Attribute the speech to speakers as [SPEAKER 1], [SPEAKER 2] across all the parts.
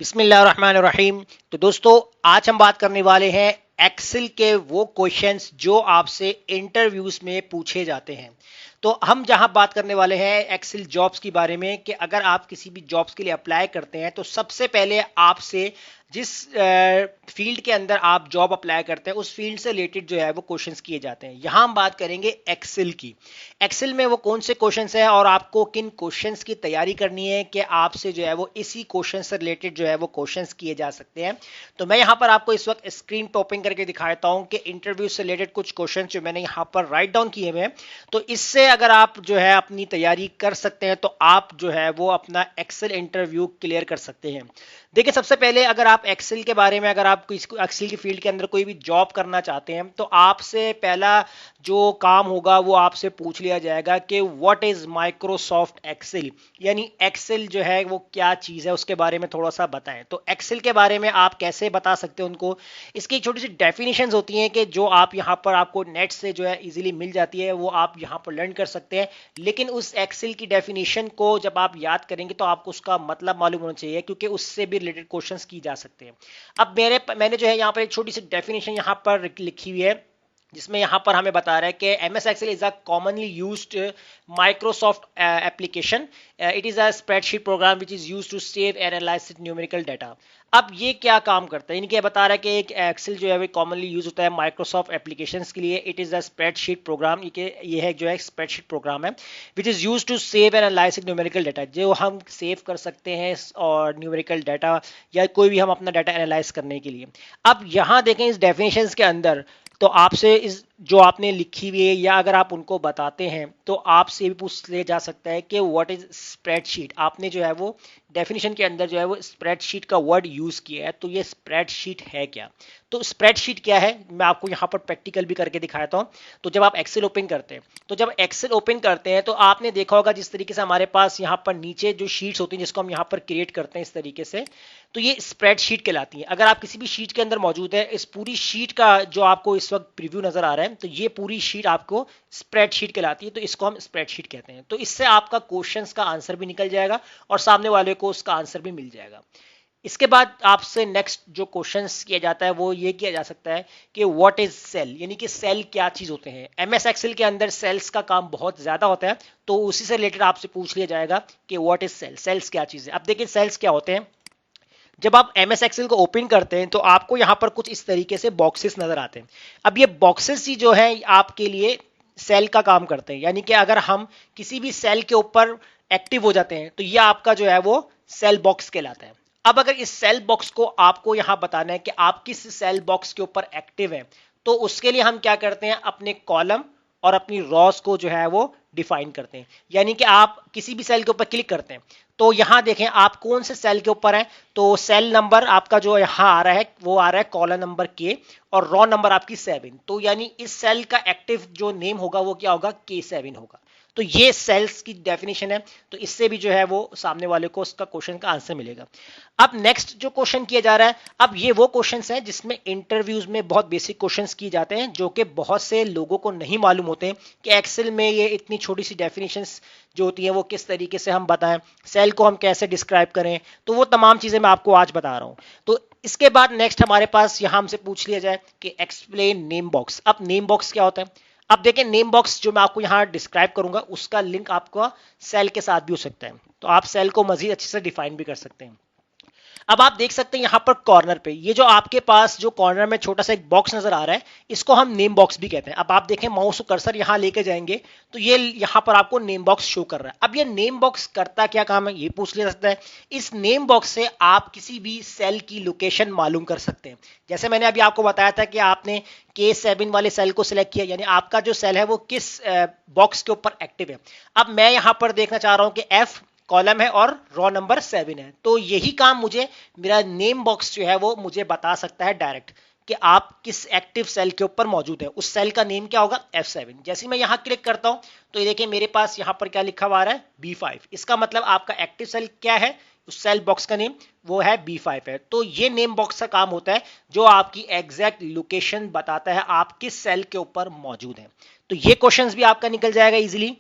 [SPEAKER 1] बिस्मिल्लाहिर्रहमानिर्रहीम। तो दोस्तों, आज हम बात करने वाले हैं एक्सेल के वो क्वेश्चंस जो आपसे इंटरव्यूज में पूछे जाते हैं। तो हम जहां बात करने वाले हैं एक्सेल जॉब्स के बारे में कि अगर आप किसी भी जॉब्स के लिए अप्लाई करते हैं तो सबसे पहले आपसे जिस फील्ड के अंदर आप जॉब अप्लाई करते हैं उस फील्ड से रिलेटेड जो है वो क्वेश्चंस किए जाते हैं। यहां हम बात करेंगे एक्सेल की। एक्सेल में वो कौन से क्वेश्चंस हैं और आपको किन क्वेश्चंस की तैयारी करनी है कि आपसे जो है वो इसी क्वेश्चन से रिलेटेड जो है वो क्वेश्चंस किए जा सकते हैं। तो मैं यहां पर आपको इस वक्त स्क्रीन टॉपिंग करके दिखाता हूं कि इंटरव्यू से रिलेटेड कुछ क्वेश्चन जो मैंने यहां पर राइट डाउन किए हुए हैं। तो इससे अगर आप जो है अपनी तैयारी कर सकते हैं तो आप जो है वो अपना एक्सेल इंटरव्यू क्लियर कर सकते हैं। देखिए, सबसे पहले अगर आप एक्सेल के बारे में, अगर आप एक्सेल की फील्ड के अंदर कोई भी जॉब करना चाहते हैं तो आपसे पहला जो काम होगा वो आपसे पूछ लिया जाएगा कि व्हाट इज माइक्रोसॉफ्ट एक्सेल, यानी एक्सेल जो है वो क्या चीज़ है उसके बारे में थोड़ा सा बताएं। तो एक्सेल के बारे में आप कैसे बता सकते हैं उनको, इसकी एक छोटी सी डेफिनेशंस होती हैं कि जो आप यहाँ पर आपको नेट से जो है इजीली मिल जाती है, वो आप यहाँ पर लर्न कर सकते हैं। लेकिन उस एक्सेल की डेफिनेशन को जब आप याद करेंगे तो आपको उसका मतलब मालूम होना चाहिए, क्योंकि उससे भी रिलेटेड क्वेश्चंस की जा सकते हैं। अब मैंने जो है यहाँ पर एक छोटी सी डेफिनेशन यहाँ पर लिखी हुई है, जिसमें यहां पर हमें बता रहा है कि MS Excel is a commonly used Microsoft application. It is a spreadsheet program which is used to save and analyse numerical data. अब ये क्या काम करता है, यानी कि बता रहा है कि एक एक्सेल जो है वो कॉमनली यूज होता है माइक्रोसॉफ्ट एप्लीकेशंस के लिए। It is a spreadsheet program, ये है जो है स्प्रेडशीट प्रोग्राम है which is use to save and analyse numerical data, जो हम सेव कर सकते हैं और न्यूमेरिकल डाटा या कोई भी हम अपना डाटा एनालाइज करने के लिए। अब यहां देखें इस डेफिनेशन के अंदर, तो आपसे इस जो आपने लिखी हुई है या अगर आप उनको बताते हैं तो आपसे भी पूछ लिया जा सकता है कि व्हाट इज स्प्रेडशीट। आपने जो है वो डेफिनेशन के अंदर जो है वो स्प्रेडशीट का वर्ड यूज किया है, तो ये स्प्रेडशीट है क्या। तो स्प्रेडशीट क्या है मैं आपको यहाँ पर प्रैक्टिकल भी करके दिखाता हूँ। तो जब आप एक्सेल ओपन करते हैं, तो जब एक्सेल ओपन करते हैं तो आपने देखा होगा जिस तरीके से हमारे पास यहाँ पर नीचे जो शीट्स होती हैं जिसको हम यहाँ पर क्रिएट करते हैं इस तरीके से, तो ये स्प्रेडशीट कहलाती है। अगर आप किसी भी शीट के अंदर मौजूद है, इस पूरी शीट का जो आपको इस वक्त प्रीव्यू नजर आ रहा है, तो ये पूरी शीट आपको स्प्रेडशीट कहलाती है। तो इसको हम स्प्रेडशीट कहते हैं। तो इससे आपका क्वेश्चंस का आंसर भी निकल जाएगा और सामने वाले को उसका आंसर भी मिल जाएगा। इसके बाद आपसे नेक्स्ट जो क्वेश्चंस किया जाता है वो ये किया जा सकता है कि व्हाट इज सेल, यानी कि सेल क्या चीज होते हैं। एमएस एक्सेल के अंदर सेल्स का काम बहुत ज्यादा होता है, तो उसी से रिलेटेड आपसे पूछ लिया जाएगा कि व्हाट इज सेल, सेल्स क्या चीज है। अब देखिए सेल्स क्या होते हैं। जब आप एमएस एक्सेल को ओपन करते हैं तो आपको यहां पर कुछ इस तरीके से बॉक्सेस नजर आते हैं। अब ये बॉक्सेस ही जो है आपके लिए सेल का काम करते हैं, यानी कि अगर हम किसी भी सेल के ऊपर एक्टिव हो जाते हैं तो ये आपका जो है वो सेल बॉक्स कहलाता है। अब अगर इस सेल बॉक्स को आपको यहां बताना है कि आप किस सेल बॉक्स के ऊपर एक्टिव हैं, तो उसके लिए हम क्या करते हैं, अपने कॉलम और अपनी रॉस को जो है वो डिफाइन करते हैं। यानी कि आप किसी भी सेल के ऊपर क्लिक करते हैं तो यहां देखें आप कौन से सेल के ऊपर हैं, तो सेल नंबर आपका जो यहां आ रहा है वो आ रहा है कॉलम नंबर के, और रॉ नंबर आपकी 7। तो यानी इस सेल का एक्टिव जो नेम होगा वो क्या होगा, K7 होगा। तो ये सेल्स की डेफिनेशन है। तो इससे भी जो है वो सामने वाले को उसका क्वेश्चन का आंसर मिलेगा। अब नेक्स्ट जो क्वेश्चन किया जा रहा है, अब ये वो क्वेश्चंस हैं जिसमें इंटरव्यूज में बहुत बेसिक क्वेश्चंस किए जाते हैं, जो कि बहुत से लोगों को नहीं मालूम होते कि एक्सेल में ये इतनी छोटी सी डेफिनेशंस जो होती हैं वो किस तरीके से हम बताएं, सेल को हम कैसे डिस्क्राइब करें। तो वो तमाम चीजें मैं आपको आज बता रहा हूं। तो इसके बाद नेक्स्ट हमारे पास यहां हमसे पूछ लिया जाए कि एक्सप्लेन नेम बॉक्स। अब नेम बॉक्स क्या होता है। अब देखें नेम बॉक्स जो मैं आपको यहां डिस्क्राइब करूंगा उसका लिंक आपका सेल के साथ भी हो सकता है, तो आप सेल को मजीद अच्छे से डिफाइन भी कर सकते हैं। अब आप देख सकते हैं यहां पर कॉर्नर पे ये जो आपके पास जो कॉर्नर में छोटा सा एक बॉक्स नजर आ रहा है, इसको हम नेम बॉक्स भी कहते हैं। अब आप देखें माउस कर्सर यहां लेके जाएंगे तो ये यहां पर आपको नेम बॉक्स शो कर रहा है। अब ये नेम बॉक्स करता क्या काम है ये पूछ लिया सकता है। इस नेम बॉक्स से आप किसी भी सेल की लोकेशन मालूम कर सकते हैं। जैसे मैंने अभी आपको बताया था कि आपने K7 वाले सेल को सिलेक्ट किया, यानी आपका जो सेल है वो किस बॉक्स के ऊपर एक्टिव है। अब मैं यहां पर देखना चाह रहा हूं कि F कॉलम है और रॉ नंबर 7 है, तो यही काम मुझे मेरा नेम बॉक्स जो है वो मुझे बता सकता है डायरेक्ट कि आप किस एक्टिव सेल के ऊपर मौजूद है। उस सेल का नेम क्या होगा, F7। जैसे मैं यहां क्लिक करता हूं तो ये देखिए मेरे पास यहां पर क्या लिखा हुआ आ रहा है, B5। इसका मतलब आपका एक्टिव सेल क्या है, उस सेल बॉक्स का नेम वो है B5 है। तो ये नेम बॉक्स का काम होता है जो आपकी एग्जैक्ट लोकेशन बताता है आप किस सेल के ऊपर मौजूद है। तो ये क्वेश्चंस भी आपका निकल जाएगा इजीली।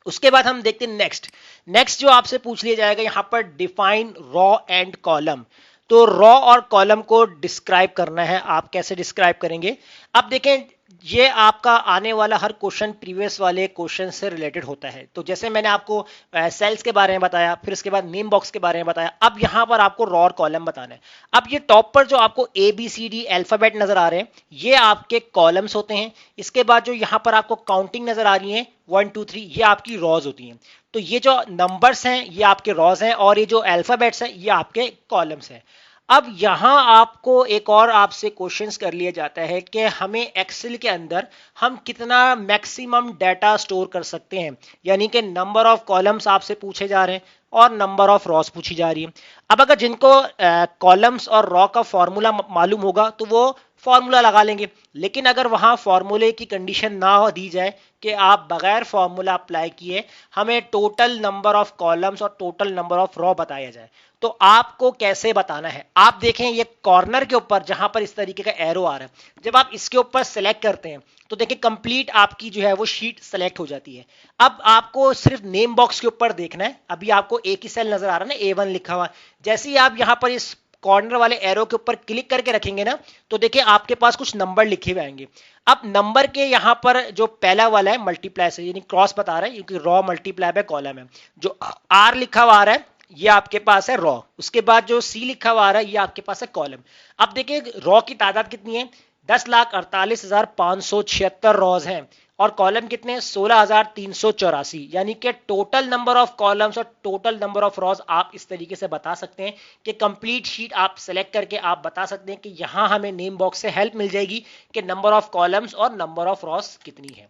[SPEAKER 1] उसके बाद हम देखते हैं नेक्स्ट। नेक्स्ट जो आपसे पूछ लिया जाएगा यहां पर डिफाइन रॉ एंड कॉलम। तो रॉ और कॉलम को डिस्क्राइब करना है, आप कैसे डिस्क्राइब करेंगे। अब देखें, ये आपका आने वाला हर क्वेश्चन प्रीवियस वाले क्वेश्चन से रिलेटेड होता है। तो जैसे मैंने आपको सेल्स के बारे में बताया, फिर उसके बाद नेम बॉक्स के बारे में बताया, अब यहां पर आपको रॉ और कॉलम बताना है। अब ये टॉप पर जो आपको A B C D alphabet नजर आ रहे हैं, ये आपके कॉलम्स होते हैं। इसके बाद जो यहां पर आपको काउंटिंग नजर आ रही है 1 2 3, ये आपकी रॉज होती हैं। तो ये जो नंबर्स हैं ये आपके रॉज हैं, और ये जो अल्फाबेट्स हैं ये आपके कॉलम्स हैं। अब यहां आपको एक और आपसे क्वेश्चंस कर लिया जाता है कि हमें एक्सेल के अंदर हम कितना मैक्सिमम डाटा स्टोर कर सकते हैं, यानी कि नंबर ऑफ कॉलम्स आपसे पूछे जा रहे हैं और नंबर ऑफ रॉस पूछी जा रही है। अब अगर जिनको कॉलम्स और रॉ का फॉर्मूला मालूम होगा तो वो फॉर्मूला लगा लेंगे, लेकिन अगर वहां फॉर्मूले की कंडीशन ना दी जाए कि आप बगैर फॉर्मूला अप्लाई किए हमें टोटल नंबर ऑफ कॉलम्स और टोटल नंबर ऑफ रॉ बताया जाए, तो आपको कैसे बताना है। आप देखें ये कॉर्नर के ऊपर जहां पर इस तरीके का एरो आ रहा है, जब आप इसके ऊपर सेलेक्ट करते हैं तो देखिए कंप्लीट आपकी जो है वो शीट सेलेक्ट हो जाती है। अब आपको सिर्फ नेम बॉक्स के ऊपर देखना है। अभी आपको एक ही सेल नजर आ रहा है ना, A1 लिखा हुआ। जैसे ही आप यहां पर इस कॉर्नर वाले एरो के ऊपर क्लिक करके रखेंगे ना, तो देखिए आपके पास कुछ नंबर लिखे हुए आएंगे। अब नंबर के यहां पर जो पहला वाला है मल्टीप्लाई से, यानी क्रॉस बता रहा है, क्योंकि रॉ मल्टीप्लाई बाय कॉलम है। जो आर लिखा हुआ आ रहा है ये आपके पास है रॉ। उसके बाद जो सी लिखा हुआ आ रहा है ये आपके पास है कॉलम। अब देखिए रॉ की तादाद कितनी है, 10,48,576 रॉज हैं, और कॉलम कितने हैं, 16,384। यानी कि टोटल नंबर ऑफ कॉलम्स और टोटल नंबर ऑफ रॉज आप इस तरीके से बता सकते हैं कि कंप्लीट शीट आप सेलेक्ट करके आप बता सकते हैं कि यहां हमें नेम बॉक्स से हेल्प मिल जाएगी कि नंबर ऑफ कॉलम्स और नंबर ऑफ रॉज कितनी है।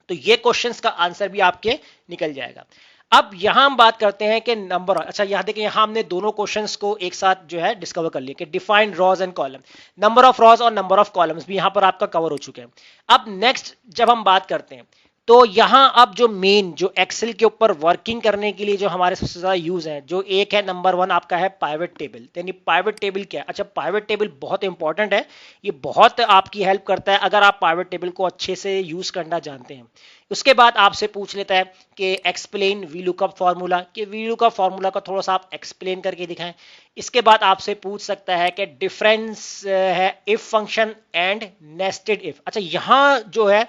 [SPEAKER 1] तो ये क्वेश्चंस का आंसर भी आपके निकल जाएगा। अब यहां हम बात करते हैं कि नंबर, अच्छा यहां देखिए, यहां हमने दोनों क्वेश्चंस को एक साथ जो है डिस्कवर कर लिया कि define rows and column, number of rows और नंबर ऑफ कॉलम्स भी यहां पर आपका कवर हो चुके हैं। अब नेक्स्ट जब हम बात करते हैं तो यहां अब जो मेन जो एक्सेल के ऊपर वर्किंग करने के लिए जो हमारे सबसे ज्यादा यूज है, जो एक है नंबर 1 आपका है पाइवट टेबल। यानी पाइवट टेबल क्या है, अच्छा पाइवट टेबल बहुत इंपॉर्टेंट है, ये बहुत आपकी हेल्प करता है अगर आप पाइवट टेबल को अच्छे से यूज करना जानते हैं। उसके बाद आपसे पूछ लेता है कि एक्सप्लेन वी लुकअप फार्मूला, कि वी लुकअप फार्मूला का थोड़ा सा आप एक्सप्लेन करके दिखाएं। इसके बाद आपसे पूछ सकता है कि डिफरेंस है if function and nested if. अच्छा यहां जो है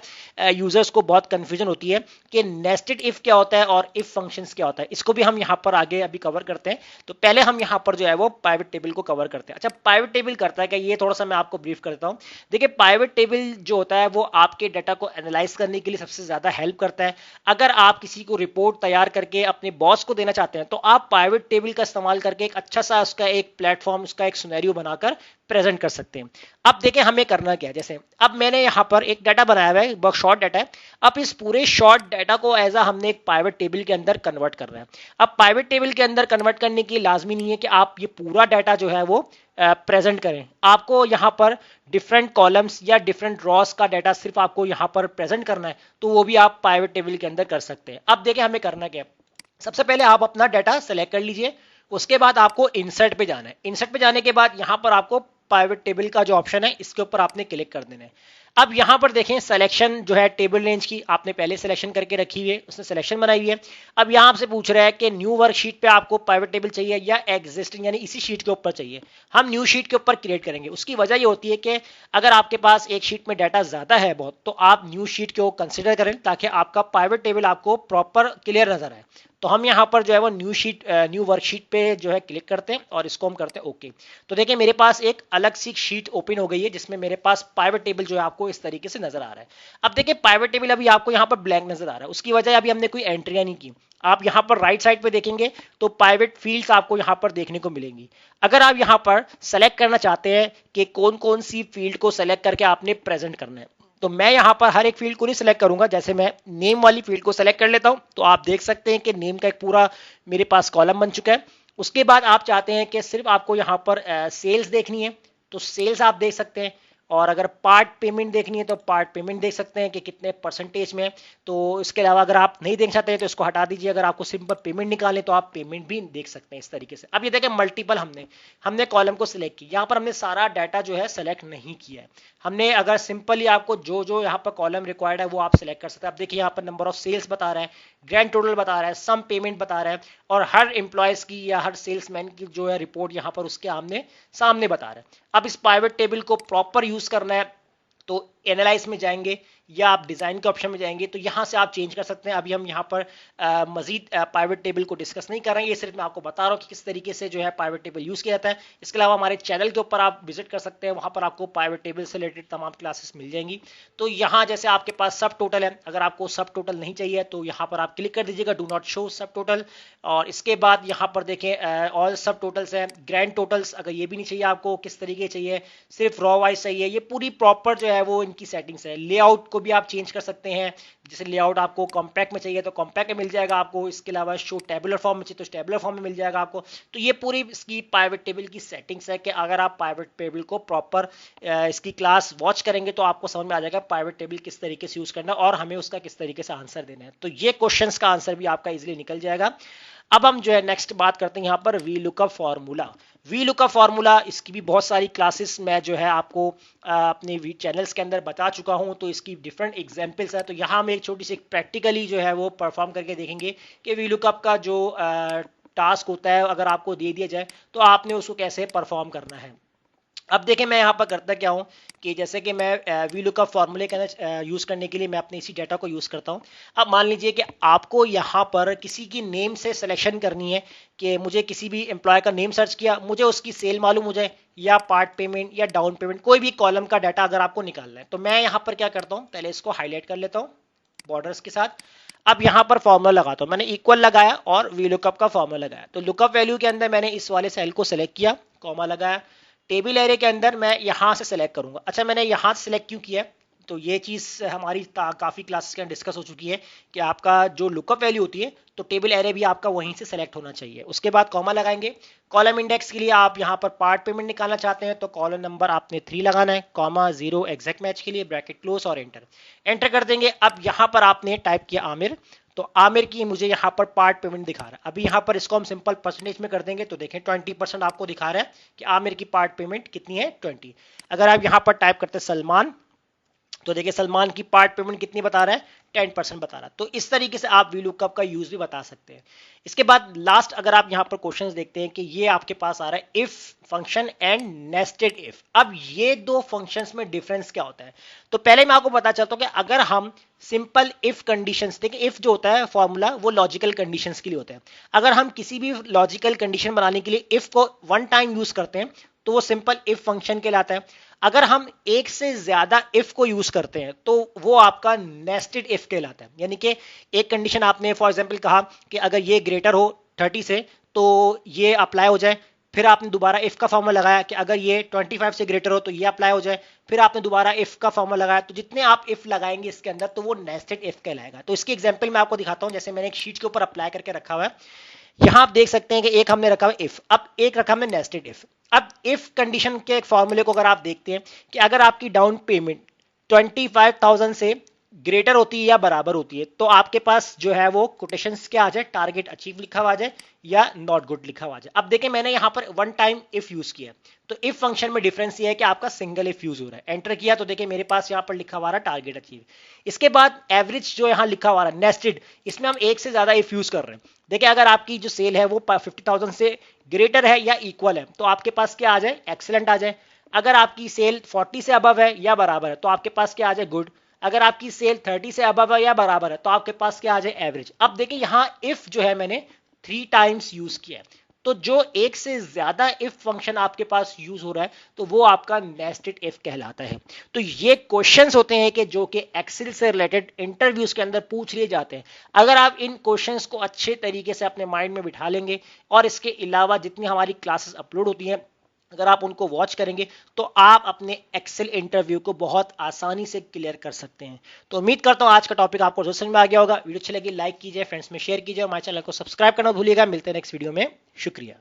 [SPEAKER 1] यूजर्स को बहुत कंफ्यूजन होती है कि नेस्टेड इफ क्या होता है और इफ फंक्शंस क्या होता है, इसको भी हम यहां पर आगे अभी कवर करते हैं। तो पहले हम यहां पर जो है वो पाइवट टेबल को कवर करते हैं। अच्छा पाइवट टेबल करता है क्या, ये थोड़ा सा मैं आपको ब्रीफ करता हूं। देखिए पाइवट टेबल जो होता है वो आपके डाटा को एनालाइज करने के लिए सबसे ज्यादा हेल्प करता है। अगर आप किसी को रिपोर्ट तैयार करके अपने बॉस को देना चाहते हैं तो आप पाइवट टेबल का इस्तेमाल करके एक अच्छा सा उसका एक प्लेटफॉर्म, उसका एक सिनेरियो बनाकर प्रेजेंट कर सकते हैं। अब देखें हमें करना क्या है, जैसे अब मैंने यहां पर एक डाटा बनाया हुआ है, बहुत शॉर्ट डाटा है। अब इस पूरे शॉर्ट डाटा को एज अ हमने एक पाइवट टेबल के अंदर कन्वर्ट कर रहा है। अब पाइवट टेबल के अंदर कन्वर्ट करने की लाजमी नहीं है कि आप ये पूरा डाटा जो है वो प्रेजेंट करें। आपको यहां पर डिफरेंट कॉलम्स या डिफरेंट रॉस का डाटा सिर्फ आपको यहां पर प्रेजेंट करना है, तो वो भी आप पाइवट टेबल के अंदर कर सकते हैं। अब देखिए हमें करना क्या है, सबसे पहले आप अपना डाटा सेलेक्ट कर लीजिए। उसके बाद आपको इंसर्ट पे जाना है। इंसर्ट पे जाने के बाद यहां पर आपको पाइवट टेबल का जो ऑप्शन है इसके ऊपर आपने क्लिक कर देना है। अब यहां पर देखें सिलेक्शन जो है टेबल रेंज की आपने पहले सिलेक्शन करके रखी हुई है, उसने सिलेक्शन बनाई हुई है। अब यहां आपसे पूछ रहा है कि न्यू वर्कशीट पे आपको पाइवट टेबल चाहिए या एग्जिस्टिंग यानी इसी शीट के ऊपर चाहिए। हम न्यू शीट के ऊपर क्रिएट करेंगे। उसकी वजह ये होती है कि अगर आपके पास एक शीट में डाटा ज्यादा है बहुत, तो आप न्यू शीट को कंसिडर करें ताकि आपका पाइवट टेबल आपको प्रॉपर क्लियर नजर आए। तो हम यहाँ पर जो है वो न्यू वर्कशीट पे जो है क्लिक करते हैं और इसको हम करते हैं ओके। तो देखिए मेरे पास एक अलग सी शीट ओपन हो गई है जिसमें मेरे पास पाइवट टेबल जो है आपको इस तरीके से नजर आ रहा है। अब देखिए पाइवट टेबल अभी आपको यहाँ पर ब्लैंक नजर आ रहा है, उसकी वजह अभी हमने कोई एंट्रियां नहीं की। आप यहाँ पर राइट साइड पे देखेंगे तो पाइवट फील्ड्स आपको यहाँ पर देखने को मिलेंगी। अगर आप यहाँ पर सेलेक्ट करना चाहते हैं कि कौन कौन सी फील्ड को सेलेक्ट करके आपने प्रेजेंट करना है, तो मैं यहां पर हर एक फील्ड को नहीं सिलेक्ट करूंगा। जैसे मैं नेम वाली फील्ड को सिलेक्ट कर लेता हूं तो आप देख सकते हैं कि नेम का एक पूरा मेरे पास कॉलम बन चुका है। उसके बाद आप चाहते हैं कि सिर्फ आपको यहां पर सेल्स देखनी है तो सेल्स आप देख सकते हैं, और अगर पार्ट पेमेंट देखनी है तो पार्ट पेमेंट देख सकते हैं कि कितने परसेंटेज में। तो इसके अलावा अगर आप नहीं देख सकते हैं तो इसको हटा दीजिए। अगर आपको सिंपल पेमेंट निकालें तो आप पेमेंट भी देख सकते हैं इस तरीके से। अब ये देखें मल्टीपल हमने कॉलम को सिलेक्ट किया, यहाँ पर हमने सारा डाटा जो है सेलेक्ट नहीं किया है। हमने अगर सिंपली आपको जो जो यहाँ पर कॉलम रिक्वायर्ड है वो आप सिलेक्ट कर सकते हैं। अब देखिए यहाँ पर नंबर ऑफ सेल्स बता रहा है, ग्रैंड टोटल बता रहा है, सम पेमेंट बता रहा है, और हर एम्प्लॉयज की या हर सेल्समैन की जो है रिपोर्ट यहाँ पर उसके आमने सामने बता रहा है। अब इस पाइवट टेबल को प्रॉपर यूज करना है तो एनालाइज में जाएंगे या आप डिजाइन के ऑप्शन में जाएंगे तो यहां से आप चेंज कर सकते हैं। अभी हम यहां पर मजीद पाइवट टेबल को डिस्कस नहीं कर रहे हैं, ये सिर्फ मैं आपको बता रहा हूं कि किस तरीके से जो है पाइवट टेबल यूज किया जाता है। इसके अलावा हमारे चैनल के ऊपर आप विजिट कर सकते हैं, वहां पर आपको पाइवट टेबल से रिलेटेड तमाम क्लासेस मिल जाएंगी। तो यहाँ जैसे आपके पास सब टोटल है, अगर आपको सब टोटल नहीं चाहिए तो यहाँ पर आप क्लिक कर दीजिएगा डू नॉट शो सब टोटल, और इसके बाद यहाँ पर देखें ऑल सब टोटल्स हैं, ग्रैंड टोटल्स अगर ये भी नहीं चाहिए आपको, किस तरीके चाहिए, सिर्फ रॉ वाइज चाहिए, ये पूरी प्रॉपर जो है वो इनकी सेटिंग्स है। लेआउट को भी आप चेंज कर सकते हैं, जैसे लेआउट आपको कॉम्पैक्ट में चाहिए तो कॉम्पैक्ट में मिल जाएगा आपको, इसके अलावा शो टेबुलर फॉर्म में चाहिए तो टेबुलर फॉर्म में मिल जाएगा आपको। तो ये पूरी इसकी पाइवट टेबल की सेटिंग्स है कि अगर आप पाइवट टेबल को प्रॉपर इसकी क्लास वॉच करेंगे तो आपको समझ में आ जाएगा पाइवट टेबल किस तरीके से यूज करना और हमें उसका किस तरीके से आंसर देना है। तो ये क्वेश्चंस का आंसर भी आपका इजीली निकल जाएगा। अब हम जो है नेक्स्ट बात करते हैं यहाँ पर V lookup formula. V lookup formula, इसकी भी बहुत सारी क्लासेस मैं जो है आपको अपने चैनल्स के अंदर बता चुका हूं, तो इसकी डिफरेंट एग्जांपल्स है। तो यहाँ हम एक छोटी सी प्रैक्टिकली जो है वो परफॉर्म करके देखेंगे कि वी लुकअप का जो टास्क होता है अगर आपको दे दिया जाए तो आपने उसको कैसे परफॉर्म करना है। अब देखें मैं यहाँ पर करता क्या हूँ कि जैसे कि मैं वी लुकअप फॉर्मूले के अंदर यूज करने के लिए मैं अपने इसी डाटा को यूज करता हूँ। अब मान लीजिए कि आपको यहाँ पर किसी की नेम से सिलेक्शन करनी है कि मुझे किसी भी एम्प्लॉय का नेम सर्च किया, मुझे उसकी सेल मालूम हो जाए या पार्ट पेमेंट या डाउन पेमेंट, कोई भी कॉलम का डाटा अगर आपको निकालना है तो मैं यहाँ पर क्या करता हूँ, पहले इसको हाईलाइट कर लेता हूँ बॉर्डर्स के साथ। अब यहाँ पर फॉर्मूला लगाता हूँ, मैंने इक्वल लगाया और वी लुकअप का फॉर्मूला लगाया। तो लुकअप वैल्यू के अंदर मैंने इस वाले सेल को सिलेक्ट किया, कॉमा लगाया, टेबल एरे के अंदर मैं यहां से सिलेक्ट करूंगा। अच्छा मैंने यहां से सिलेक्ट क्यों किया, तो ये चीज हमारी काफी क्लासेस के अंदर डिस्कस हो चुकी है कि आपका जो लुकअप वैल्यू होती है तो टेबल एरे भी आपका वहीं से सिलेक्ट होना चाहिए। उसके बाद कॉमा लगाएंगे। कॉलम इंडेक्स के लिए आप यहाँ पर पार्ट पेमेंट निकालना चाहते हैं तो कॉलम नंबर आपने 3 लगाना है, कॉमा 0 एग्जैक्ट मैच के लिए, ब्रैकेट क्लोज और एंटर। एंटर कर देंगे। अब यहाँ पर आपने टाइप किया आमिर, तो आमिर की मुझे यहाँ पर पार्ट पेमेंट दिखा रहा है। अभी यहाँ पर इसको हम सिंपल परसेंटेज में कर देंगे तो देखें 20% आपको दिखा रहा है कि आमिर की पार्ट पेमेंट कितनी है, 20। अगर आप यहाँ पर टाइप करते सलमान तो देखिए सलमान की पार्ट पेमेंट कितनी बता रहा है, 10% बता रहा है। तो इस तरीके से आप वी लुकअप का यूज भी बता सकते हैं। इसके बाद लास्ट अगर आप यहाँ पर क्वेश्चंस देखते हैं कि ये आपके पास आ रहा है if function and nested if. अब ये दो फंक्शंस में डिफरेंस क्या होता है, तो पहले मैं आपको बता चाहता हूं कि अगर हम सिंपल इफ कंडीशंस देखें, इफ जो होता है फॉर्मूला वो लॉजिकल कंडीशंस के लिए होता है। अगर हम किसी भी लॉजिकल कंडीशन बनाने के लिए इफ को वन टाइम यूज करते हैं तो वो सिंपल इफ फंक्शन कहलाता है। अगर हम एक से ज्यादा इफ को यूज करते हैं तो वो आपका नेस्टेड इफ कहलाता है। यानी कि एक कंडीशन आपने फॉर एग्जांपल कहा कि अगर ये ग्रेटर हो 30 से तो ये अप्लाई हो जाए, फिर आपने दोबारा इफ का फॉर्मूला लगाया कि अगर ये 25 से ग्रेटर हो तो ये अप्लाई हो जाए, फिर आपने दोबारा इफ का फॉर्मूला लगाया। तो जितने आप इफ लगाएंगे इसके अंदर तो वो नेस्टेड इफ कहलाएगा। तो इसकी एग्जांपल मैं आपको दिखाता हूं, जैसे मैंने एक शीट के ऊपर अप्लाई करके रखा हुआ है। यहां आप देख सकते हैं कि एक हमने रखा हुआ इफ, अब एक रखा हमने नेस्टेड इफ। अब इफ कंडीशन के एक फॉर्मूले को अगर आप देखते हैं कि अगर आपकी डाउन पेमेंट 25,000 से ग्रेटर होती है या बराबर होती है तो आपके पास जो है वो कोटेशंस क्या आ जाए, टारगेट अचीव लिखा हुआ आ जाए या नॉट गुड लिखा हुआ आ जाए। अब देखें मैंने यहां पर वन टाइम इफ यूज किया, तो इफ फंक्शन में डिफरेंस ये है कि आपका सिंगल इफ यूज हो रहा है। एंटर किया तो देखिए मेरे पास यहां पर लिखा हुआ रहा टारगेट अचीव। इसके बाद एवरेज जो यहां लिखा हुआ रहा नेस्टेड, इसमें हम एक से ज्यादा इफ यूज कर रहे हैं। देखिए अगर आपकी जो सेल है वो 50,000 से ग्रेटर है या इक्वल है तो आपके पास क्या आ जाए, एक्सीलेंट आ जाए। अगर आपकी सेल 40 से अबव है या बराबर है तो आपके पास क्या आ जाए, गुड। अगर आपकी सेल 30 से अबव है या बराबर है तो आपके पास क्या आ जाए, एवरेज। अब देखिए यहां इफ जो है मैंने 3 टाइम्स यूज किया है, तो जो एक से ज्यादा इफ फंक्शन आपके पास यूज हो रहा है तो वो आपका नेस्टेड इफ कहलाता है। तो ये क्वेश्चंस होते हैं कि जो कि एक्सेल से रिलेटेड इंटरव्यूज के अंदर पूछ लिए जाते हैं। अगर आप इन क्वेश्चंस को अच्छे तरीके से अपने माइंड में बिठा लेंगे और इसके अलावा जितनी हमारी क्लासेस अपलोड होती हैं अगर आप उनको वॉच करेंगे तो आप अपने एक्सेल इंटरव्यू को बहुत आसानी से क्लियर कर सकते हैं। तो उम्मीद करता हूं आज का टॉपिक आपको समझ में आ गया होगा। वीडियो अच्छी लगी लाइक कीजिए, फ्रेंड्स में शेयर कीजिए और हमारे चैनल को सब्सक्राइब करना भूलिएगा। मिलते हैं नेक्स्ट वीडियो में, शुक्रिया।